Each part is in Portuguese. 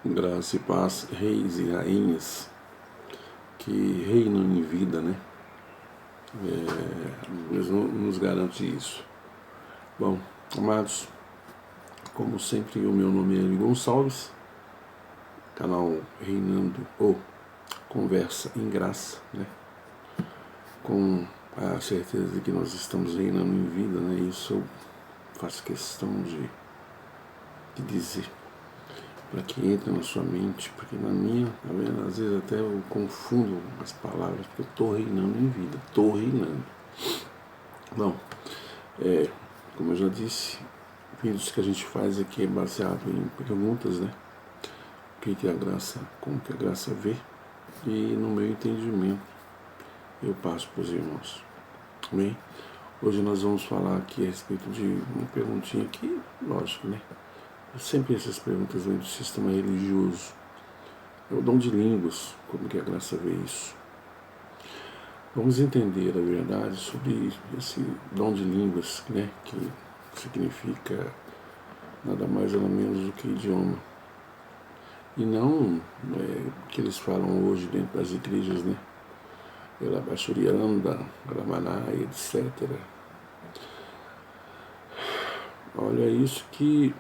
Graça e paz, reis e rainhas que reinam em vida, né? Deus nos garante isso. Bom, amados, como sempre, o meu nome é Eli Gonçalves, canal Reinando ou Conversa em Graça, né? Com a certeza de que nós estamos reinando em vida, né? Isso eu faço questão de dizer, para que entre na sua mente, porque na minha, tá vendo? Às vezes até eu confundo as palavras, porque eu estou reinando em vida, estou reinando. Bom, como eu já disse, vídeos que a gente faz aqui é baseado em perguntas, né? O que é a graça, como que a graça vê, e no meu entendimento eu passo para os irmãos. Amém? Hoje nós vamos falar aqui a respeito de uma perguntinha que, lógico, né? Sempre essas perguntas vêm do sistema religioso. É o dom de línguas, como que a graça vê isso. Vamos entender a verdade sobre esse dom de línguas, né? Que significa nada mais nada menos do que idioma. E não que eles falam hoje dentro das igrejas, né? Elabachurianda, Ramaná, etc. Olha, isso que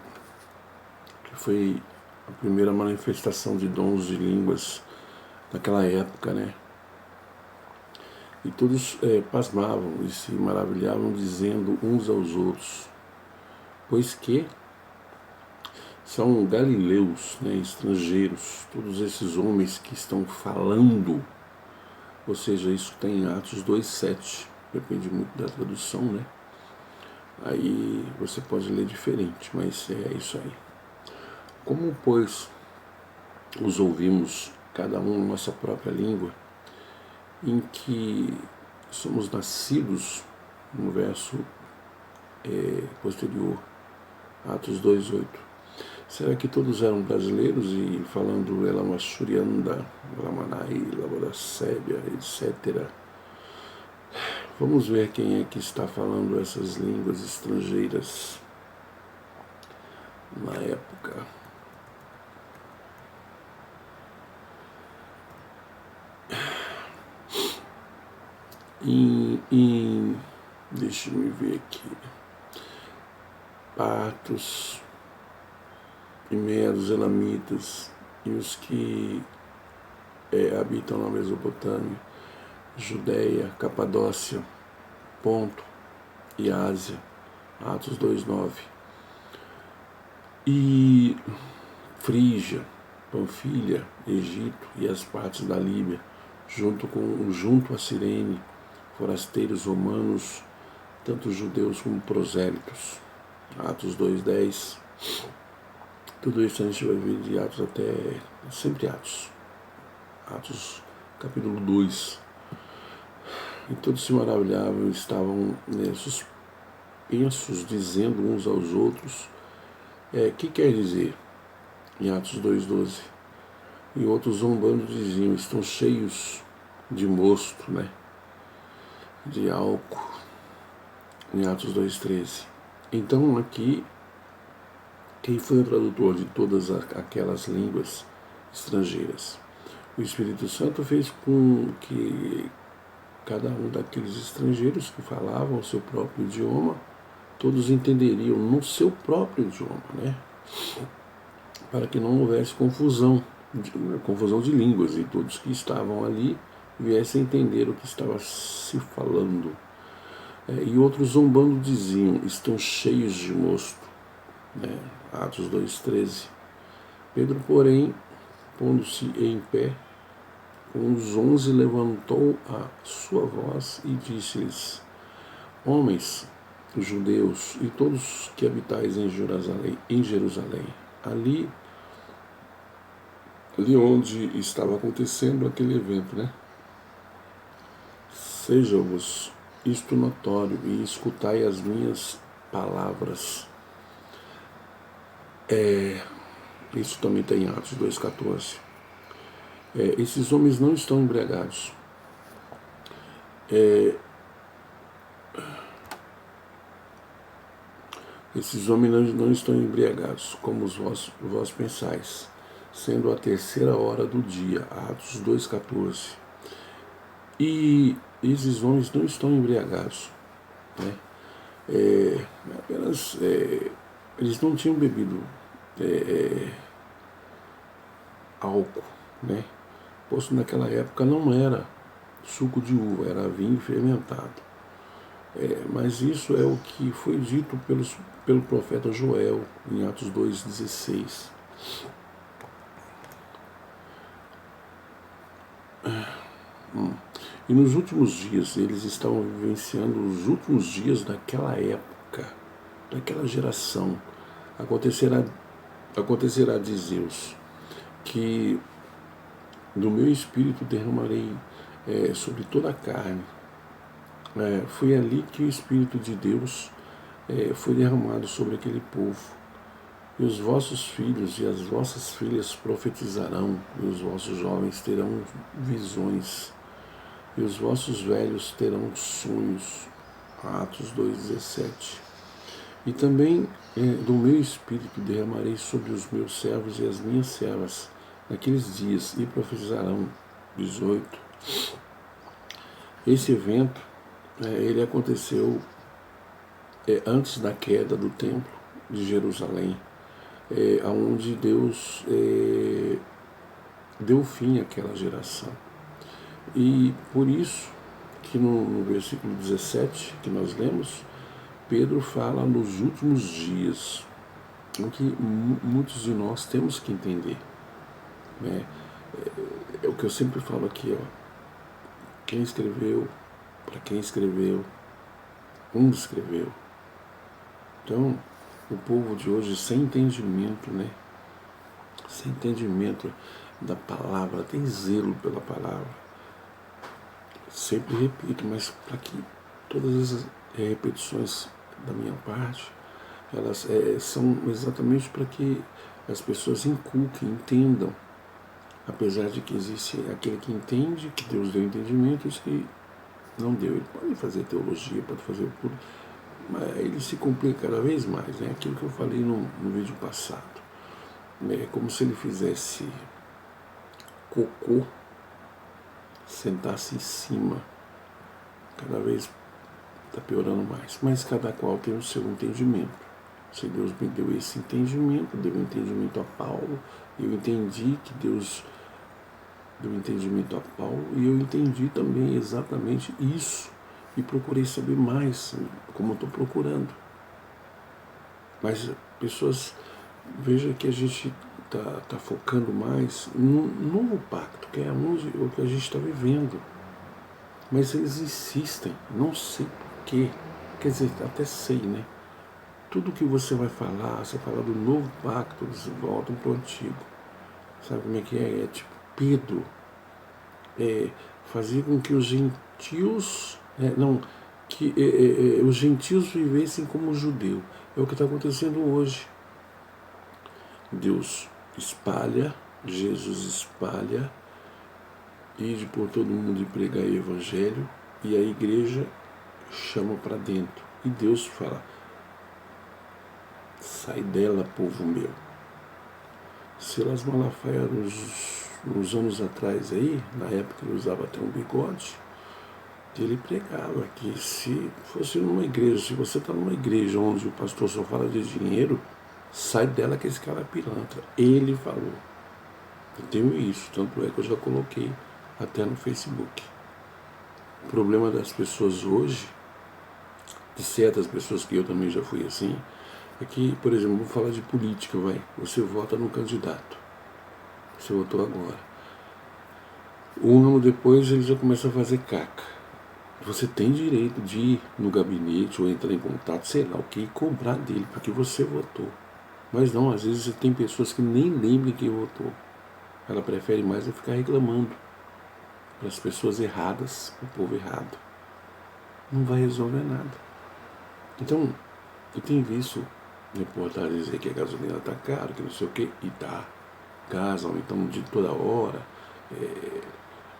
foi a primeira manifestação de dons de línguas naquela época, né? E todos pasmavam e se maravilhavam, dizendo uns aos outros, pois que são galileus, né, estrangeiros, todos esses homens que estão falando, ou seja, isso tem em Atos 2:7, depende muito da tradução, né? Aí você pode ler diferente, mas é isso aí. Como, pois, os ouvimos, cada um na nossa própria língua, em que somos nascidos, no verso posterior, Atos 2:8. Será que todos eram brasileiros e falando Elamachurianda, Lamanai, Laboracébia, etc.? Vamos ver quem é que está falando essas línguas estrangeiras na época. Deixa-me ver aqui. Partos, primeiros elamitas e os que habitam na Mesopotâmia, Judéia, Capadócia, Ponto e Ásia, Atos 2:9. E Frígia, Panfilha, Egito e as partes da Líbia, junto a Cirene, forasteiros romanos, tanto judeus como prosélitos. Atos 2:10. Tudo isso a gente vai ver de Atos até sempre Atos. Capítulo 2. E todos se maravilhavam e estavam suspensos, dizendo uns aos outros, que quer dizer? Em Atos 2:12. E outros zombando diziam, estão cheios de mosto, né? De álcool. Em Atos 2:13. Então aqui, quem foi o tradutor de todas aquelas línguas estrangeiras? O Espírito Santo fez com que cada um daqueles estrangeiros que falavam o seu próprio idioma, todos entenderiam no seu próprio idioma, né? Para que não houvesse confusão de línguas e todos que estavam ali viessem entender o que estava se falando. E outros zombando diziam, estão cheios de mosto. Atos 2:13. Pedro, porém, pondo-se em pé, com os 11 levantou a sua voz e disse-lhes, homens, judeus e todos que habitais em Jerusalém, ali onde estava acontecendo aquele evento, né? Seja-vos isto notório e escutai as minhas palavras. Isso também está em Atos 2:14. Esses homens não estão embriagados. Esses homens não estão embriagados, como vós pensais, sendo a terceira hora do dia, Atos 2,14. E esses homens não estão embriagados, né? Apenas eles não tinham bebido álcool, né? Posto naquela época não era suco de uva, era vinho fermentado. Mas isso é o que foi dito pelo profeta Joel em Atos 2,16. E nos últimos dias, eles estavam vivenciando os últimos dias daquela época, daquela geração. Acontecerá, diz Deus, que do meu espírito derramarei sobre toda a carne. Foi ali que o Espírito de Deus foi derramado sobre aquele povo. E os vossos filhos e as vossas filhas profetizarão, e os vossos jovens terão visões, e os vossos velhos terão sonhos. Atos 2,17. E também do meu espírito derramarei sobre os meus servos e as minhas servas naqueles dias, e profetizarão. 18. Esse evento, ele aconteceu antes da queda do templo de Jerusalém, onde Deus deu fim àquela geração. E por isso que no versículo 17 que nós lemos, Pedro fala nos últimos dias, o que muitos de nós temos que entender, né? É o que eu sempre falo aqui, ó. Quem escreveu, para quem escreveu, onde escreveu. Então, o povo de hoje sem entendimento, né? Sem entendimento da palavra, tem zelo pela palavra. Sempre repito, mas para que todas as repetições da minha parte, elas são exatamente para que as pessoas inculquem, entendam. Apesar de que existe aquele que entende, que Deus deu entendimento, e os que não deu. Ele pode fazer teologia, pode fazer tudo, mas ele se complica cada vez mais. É aquilo que eu falei no vídeo passado. É como se ele fizesse cocô, sentasse em cima. Cada vez está piorando mais. Mas cada qual tem o seu entendimento. Se Deus me deu esse entendimento, deu entendimento a Paulo, eu entendi que Deus deu entendimento a Paulo, e eu entendi também exatamente isso, e procurei saber mais, como eu estou procurando. Mas pessoas, veja que a gente está focando mais no novo pacto, que é o que a gente está vivendo. Mas eles insistem, não sei porquê, quer dizer, até sei, né? Tudo que você vai falar, você fala do novo pacto, eles voltam para o antigo. Sabe como é que é? É tipo Pedro fazia com que os gentios, os gentios vivessem como judeu. É o que está acontecendo hoje. Deus espalha, Jesus espalha, ide por todo mundo e pregar o evangelho, e a igreja chama para dentro. E Deus fala: sai dela, povo meu. Silas Malafaia, uns anos atrás aí, na época ele usava até um bigode, ele pregava que se fosse numa igreja, se você está numa igreja onde o pastor só fala de dinheiro, sai dela que esse cara é pilantra. Ele falou. Eu tenho isso, tanto é que eu já coloquei até no Facebook. O problema das pessoas hoje, de certas pessoas, que eu também já fui assim, é que, por exemplo, vou falar de política, você vota no candidato. Você votou agora. Um ano depois ele já começa a fazer caca. Você tem direito de ir no gabinete ou entrar em contato, sei lá o que, e cobrar dele, porque você votou. Mas não, às vezes tem pessoas que nem lembram quem votou. Ela prefere mais ficar reclamando para as pessoas erradas, o povo errado. Não vai resolver nada. Então, eu tenho visto reportagens dizer que a gasolina está cara, que não sei o que, e tá. Gás aumentando de toda hora,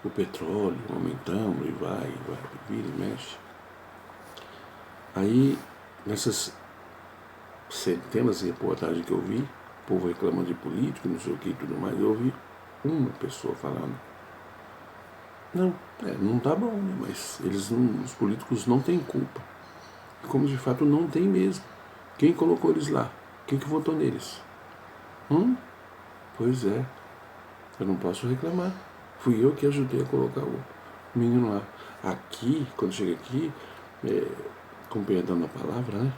o petróleo aumentando, e vai, vira e mexe. Aí, nessas centenas de reportagens que eu vi, povo reclama de político, não sei o que e tudo mais. Eu ouvi uma pessoa falando, não tá bom, né? Mas os políticos não têm culpa. Como de fato não tem mesmo. Quem colocou eles lá? Quem que votou neles? Pois é, eu não posso reclamar. Fui eu que ajudei a colocar o menino lá. Aqui, quando chega aqui, com perdão da palavra, né?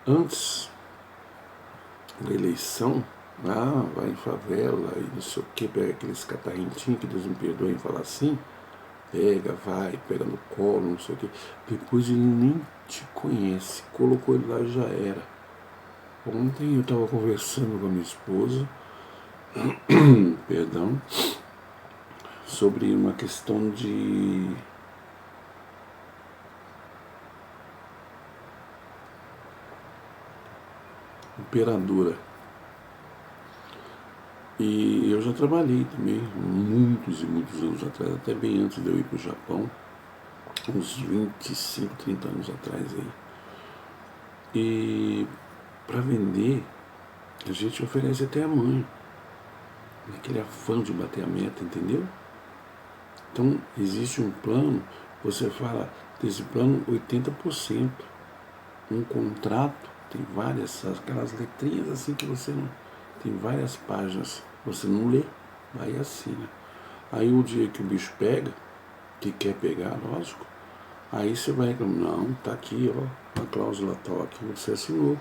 Antes da eleição, vai em favela e não sei o que, pega aqueles catarrentinhos, que Deus me perdoe em falar assim, pega no colo, não sei o que. Depois ele nem te conhece, colocou ele lá e já era. Ontem eu estava conversando com a minha esposa, perdão, sobre uma questão de operadora. E eu já trabalhei também, muitos e muitos anos atrás, até bem antes de eu ir para o Japão, uns 25, 30 anos atrás aí. E para vender, a gente oferece até a mãe, naquele afã de bater a meta, entendeu? Então, existe um plano, você fala desse plano 80%. Um contrato tem várias, aquelas letrinhas assim que você não. Tem várias páginas, você não lê, vai e assina. Aí o dia que o bicho pega, que quer pegar, lógico, aí você vai reclamar, não, tá aqui, ó, a cláusula tal aqui, você assinou.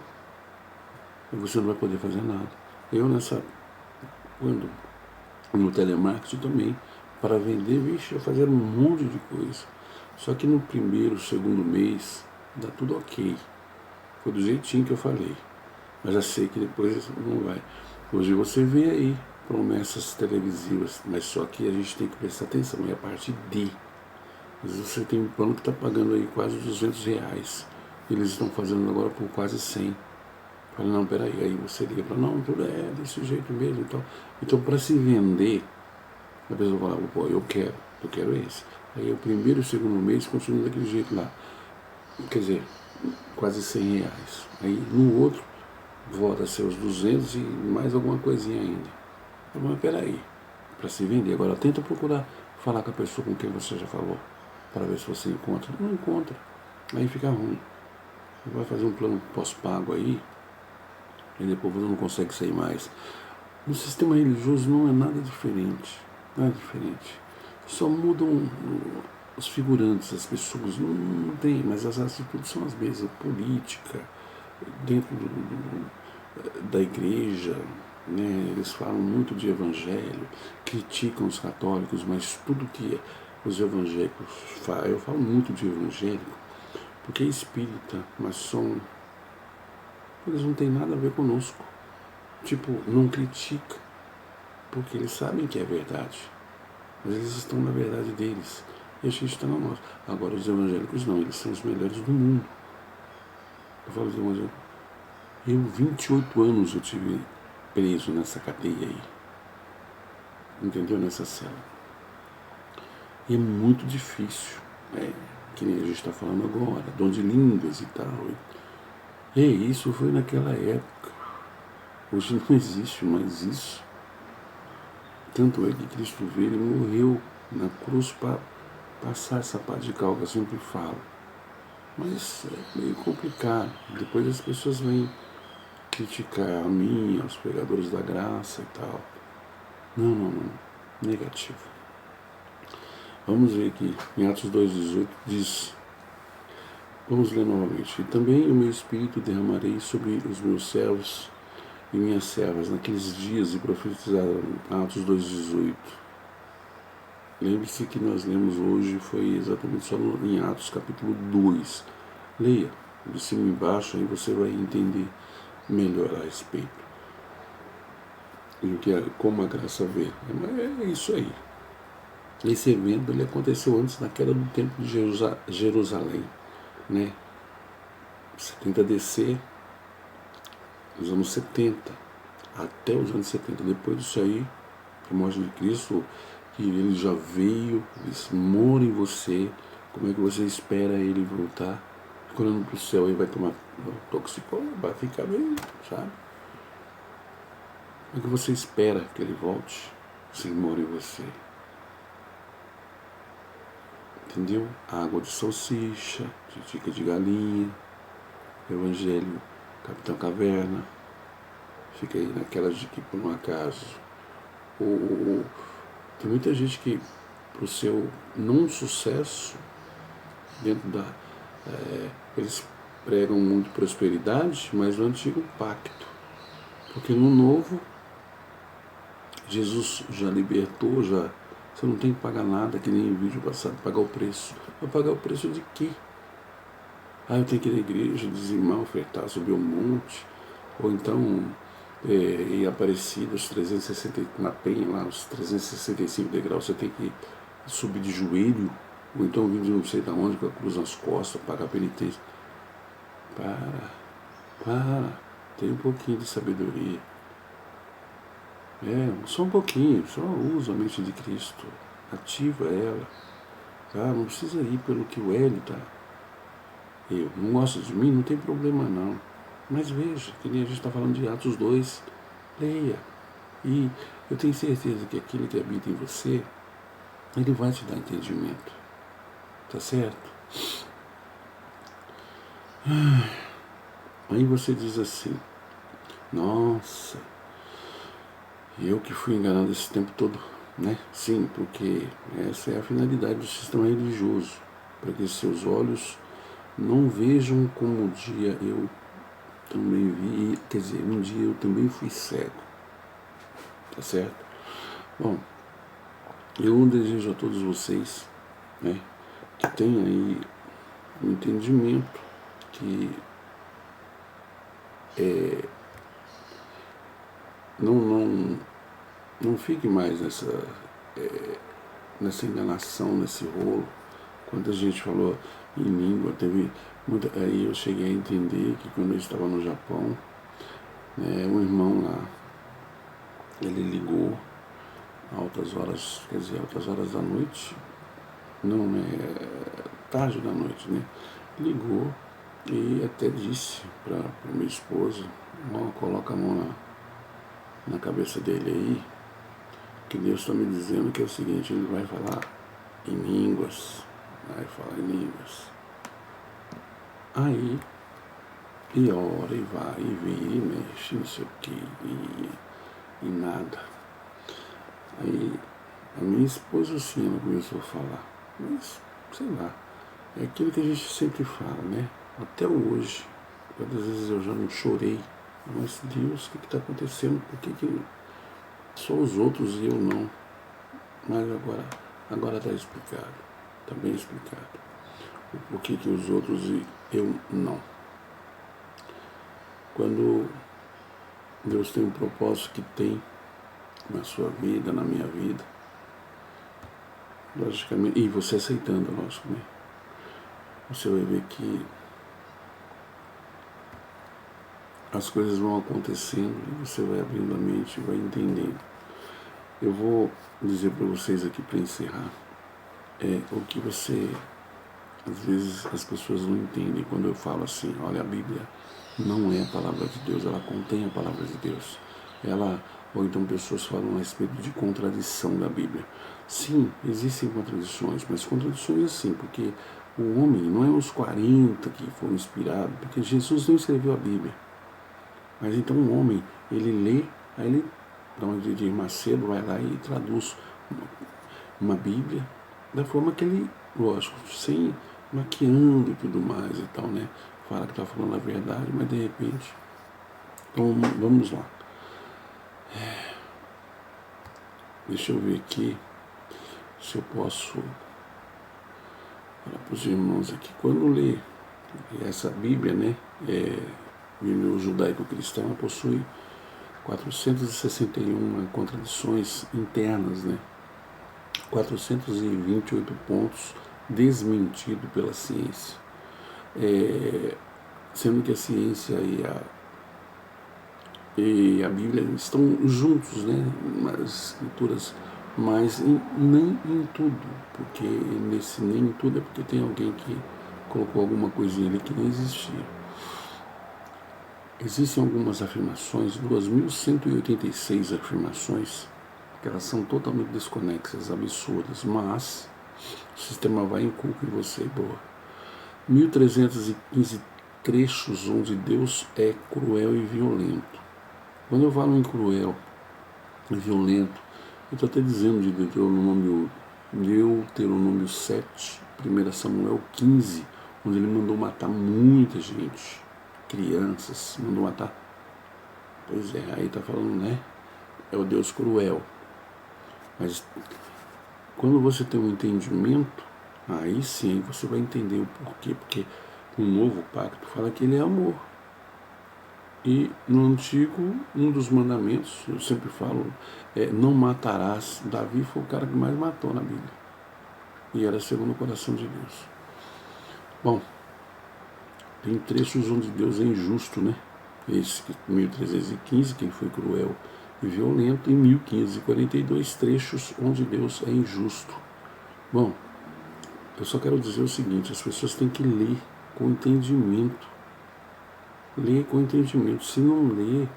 E você não vai poder fazer nada. Eu quando no telemarketing também, para vender, vixe, eu fazia um monte de coisa. Só que no primeiro, segundo mês, dá tudo ok. Foi do jeitinho que eu falei. Mas já sei que depois não vai. Hoje você vê aí promessas televisivas, mas só que a gente tem que prestar atenção, é a parte de. Às vezes você tem um plano que está pagando aí quase R$ 200. Eles estão fazendo agora por quase 100. Fala, não, peraí, aí você liga para não, tudo é desse jeito mesmo e tal. Então, para se vender, a pessoa fala, pô, eu quero esse. Aí o primeiro e o segundo mês continua daquele jeito lá. Quer dizer, quase R$ 100. Aí no outro, volta a ser os 200 e mais alguma coisinha ainda. Mas peraí, para se vender. Agora tenta procurar falar com a pessoa com quem você já falou, para ver se você encontra. Não encontra, aí fica ruim. Vai fazer um plano pós-pago aí, e depois você não consegue sair mais. No sistema religioso não é nada diferente. Nada diferente. Só mudam os figurantes, as pessoas. Não tem, mas as atitudes são as mesmas. Política, dentro da igreja, né, eles falam muito de evangelho, criticam os católicos, mas tudo que os evangélicos falam, eu falo muito de evangélico, porque é espírita, maçom, eles não têm nada a ver conosco. Tipo, não critica, porque eles sabem que é verdade, mas eles estão na verdade deles, e a gente está na nossa. Agora os evangélicos não, eles são os melhores do mundo. Eu falo de evangélicos. 28 anos eu tive preso nessa cadeia aí, entendeu? Nessa cela. E é muito difícil, que nem a gente está falando agora, dom de línguas e tal. E isso foi naquela época. Hoje não existe mais isso. Tanto é que Cristo veio e morreu na cruz para passar essa parte de cal que eu sempre falo. Mas é meio complicado. Depois as pessoas vêm criticar a mim, aos pregadores da graça e tal. Não. Negativo. Vamos ver aqui, em Atos 2,18 diz, vamos ler novamente. E também o meu espírito derramarei sobre os meus servos e minhas servas naqueles dias, e profetizaram. Atos 2,18. Lembre-se que nós lemos hoje, foi exatamente só em Atos capítulo 2. Leia, de cima e embaixo, aí você vai entender melhor a respeito. E como a graça vê. É isso aí. Esse evento ele aconteceu antes da queda do templo de Jerusalém, né? 70 DC, nos anos 70, até os anos 70. Depois disso aí, a morte de Cristo, que ele já veio, ele mora em você. Como é que você espera ele voltar? Quando para o céu, ele vai tomar toxicólogo, vai ficar bem, sabe? é que você espera que ele volte se ele mora em você. Entendeu? Água de salsicha, titica de galinha, Evangelho Capitão Caverna, fica aí naquelas de que por um acaso. Tem muita gente que, pro seu não sucesso, dentro da. Eles pregam muito prosperidade, mas no antigo pacto. Porque no novo, Jesus já libertou, já. Você não tem que pagar nada, que nem em vídeo passado, pagar o preço. Vai pagar o preço de quê? Eu tenho que ir na igreja, dizimar, ofertar, subir um monte. Ou então, em Aparecida, os 360, na Penha, lá, os 365 degraus, você tem que subir de joelho. Ou então vir de não sei de onde, com a cruz nas costas, pagar penitência. Para. Tem um pouquinho de sabedoria. Só um pouquinho, só usa a mente de Cristo, ativa ela, tá? Não precisa ir pelo que o Hélio tá. Eu não gosta de mim, não tem problema não. Mas veja, que nem a gente está falando de Atos 2, leia. E eu tenho certeza que aquele que habita em você, ele vai te dar entendimento. Tá certo? Aí você diz assim, nossa, eu que fui enganado esse tempo todo, né? Sim, porque essa é a finalidade do sistema religioso, para que seus olhos não vejam como um dia eu também vi, quer dizer, um dia eu também fui cego, tá certo? Bom, eu desejo a todos vocês, né, que tenham aí um entendimento, que não fique mais nessa enganação, nesse rolo. Quando a gente falou em língua, teve muita. Aí eu cheguei a entender que quando eu estava no Japão, né, um irmão lá, ele ligou altas horas, quer dizer, altas horas da noite, não, né, tarde da noite, né, ligou e até disse para minha esposa, coloca a mão na cabeça dele aí, que Deus está me dizendo que é o seguinte, ele vai falar em línguas, vai falar em línguas. Aí, e ora, e vai, e vem, e mexe, não sei o que, e nada. Aí, a minha esposa, sim, ela começou a falar, mas, sei lá, é aquilo que a gente sempre fala, né? Até hoje, quantas vezes eu já não chorei, mas Deus, o que está acontecendo? Por que só os outros e eu não? Mas agora está explicado, está bem explicado. O porquê que os outros e eu não. Quando Deus tem um propósito que tem na sua vida, na minha vida, logicamente, e você aceitando, lógico, né? Você vai ver que as coisas vão acontecendo e você vai abrindo a mente e vai entendendo. Eu vou dizer para vocês aqui para encerrar, o que você, às vezes as pessoas não entendem quando eu falo assim, olha, a Bíblia não é a palavra de Deus, ela contém a palavra de Deus. Ou então pessoas falam a respeito de contradição da Bíblia. Sim, existem contradições, mas contradições assim, porque o homem não é os 40 que foram inspirados, porque Jesus não escreveu a Bíblia. Mas então o homem, ele lê, aí ele, dá uma de Macedo, vai lá e traduz uma Bíblia da forma que ele, lógico, sem maquiando e tudo mais e tal, né? Fala que está falando a verdade, mas de repente. Então vamos lá. Deixa eu ver aqui se eu posso falar para os irmãos aqui. Quando lê essa Bíblia, né? Bíblia judaico-cristã, possui 461 contradições internas, né? 428 pontos desmentidos pela ciência. Sendo que a ciência e a Bíblia estão juntos, né, nas escrituras, mas nem em tudo, porque nesse nem em tudo é porque tem alguém que colocou alguma coisinha ali que não existia. Existem algumas afirmações, 2.186 afirmações, que elas são totalmente desconexas, absurdas, mas o sistema vai e inculca em você, boa. 1.315 trechos onde Deus é cruel e violento. Quando eu falo em cruel e violento, eu estou até dizendo de Deuteronômio 7, 1 Samuel 15, onde ele mandou matar muita gente, crianças, mandou matar. Pois é, aí está falando, né? É o Deus cruel. Mas quando você tem um entendimento, aí sim você vai entender o porquê. Porque o novo pacto fala que ele é amor. E no antigo, um dos mandamentos, eu sempre falo, não matarás. Davi foi o cara que mais matou na Bíblia. E era segundo o coração de Deus. Bom, tem trechos onde Deus é injusto, né? Esse 1315, que ele foi cruel e violento, e 1542 trechos onde Deus é injusto. Bom, eu só quero dizer o seguinte, as pessoas têm que ler com entendimento. Ler com entendimento. Se não ler,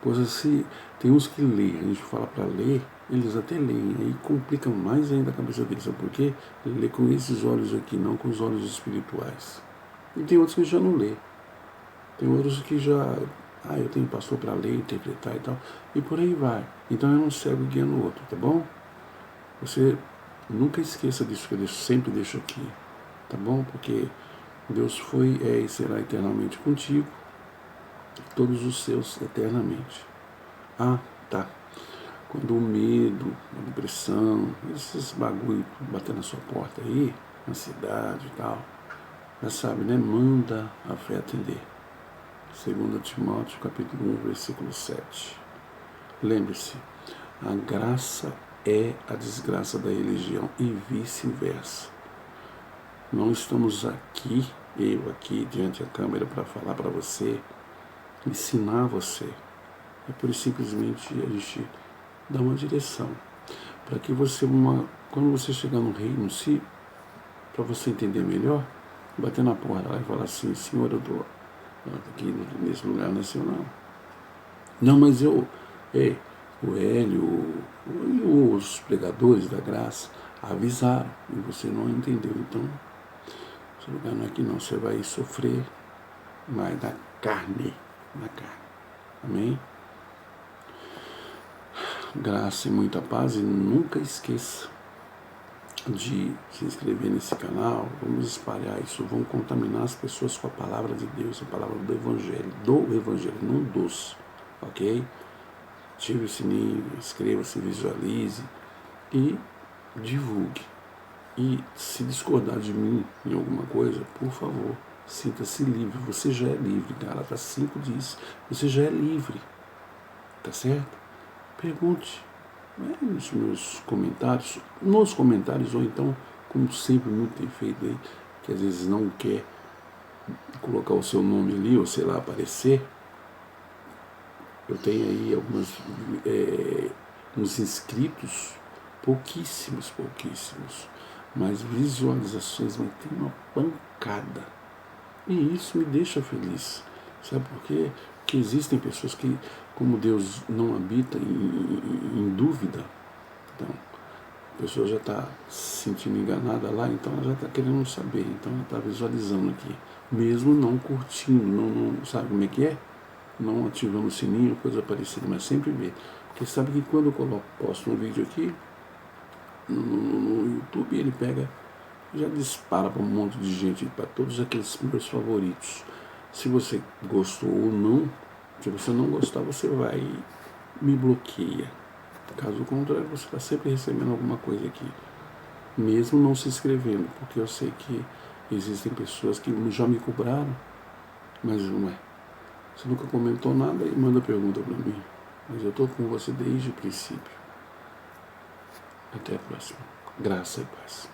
pois assim, tem uns que lê, a gente fala para ler, eles até leem, aí complicam mais ainda a cabeça deles, sabe por quê? Ele lê com esses olhos aqui, não com os olhos espirituais. E tem outros que já não lê. Tem outros que já, eu tenho pastor para ler, interpretar e tal, e por aí vai. Então é um cego guiando o outro, tá bom? Você nunca esqueça disso que eu sempre deixo aqui, tá bom? Porque Deus foi, é e será eternamente contigo, todos os seus eternamente. Ah, tá. Quando o medo, a depressão, esses bagulho bater na sua porta aí, na cidade e tal, já sabe, né? Manda a fé atender. 2 Timóteo capítulo 1, versículo 7. Lembre-se, a graça é a desgraça da religião e vice-versa. Não estamos aqui, eu aqui diante da câmera para falar para você, ensinar você. É por simplesmente a gente dar uma direção. Para que você, quando você chegar no reino, para você entender melhor, bater na porta lá e falar assim, Senhor, eu estou aqui nesse lugar, não é seu não. Não, mas o Hélio e os pregadores da graça avisaram e você não entendeu. Então, seu lugar não é aqui não, você vai sofrer, mas na carne. Amém? Graça e muita paz, e nunca esqueça de se inscrever nesse canal. Vamos espalhar isso, vamos contaminar as pessoas com a palavra de Deus, a palavra do Evangelho, não dos, ok? Ative o sininho, inscreva-se, visualize e divulgue. E se discordar de mim em alguma coisa, por favor, sinta-se livre. Você já é livre. Gálatas 5 diz, você já é livre. Tá certo? Pergunte nos meus comentários, ou então, como sempre muito tem feito aí, que às vezes não quer colocar o seu nome ali, ou sei lá, aparecer. Eu tenho aí uns inscritos, pouquíssimos, mas visualizações vai ter uma pancada. E isso me deixa feliz. Sabe por quê? Porque existem pessoas que, como Deus não habita em dúvida, então a pessoa já está se sentindo enganada lá, então ela já está querendo saber, então ela está visualizando aqui, mesmo não curtindo, não sabe como é que é? Não ativando o sininho, coisa parecida, mas sempre vê. Porque sabe que quando eu posto um vídeo aqui no YouTube, ele pega, já dispara para um monte de gente, para todos aqueles meus favoritos. Se você gostou ou não, se você não gostar, você vai e me bloqueia. Caso contrário, você está sempre recebendo alguma coisa aqui, mesmo não se inscrevendo, porque eu sei que existem pessoas que já me cobraram, mas não é. Você nunca comentou nada e manda pergunta para mim. Mas eu estou com você desde o princípio. Até a próxima. Graça e paz.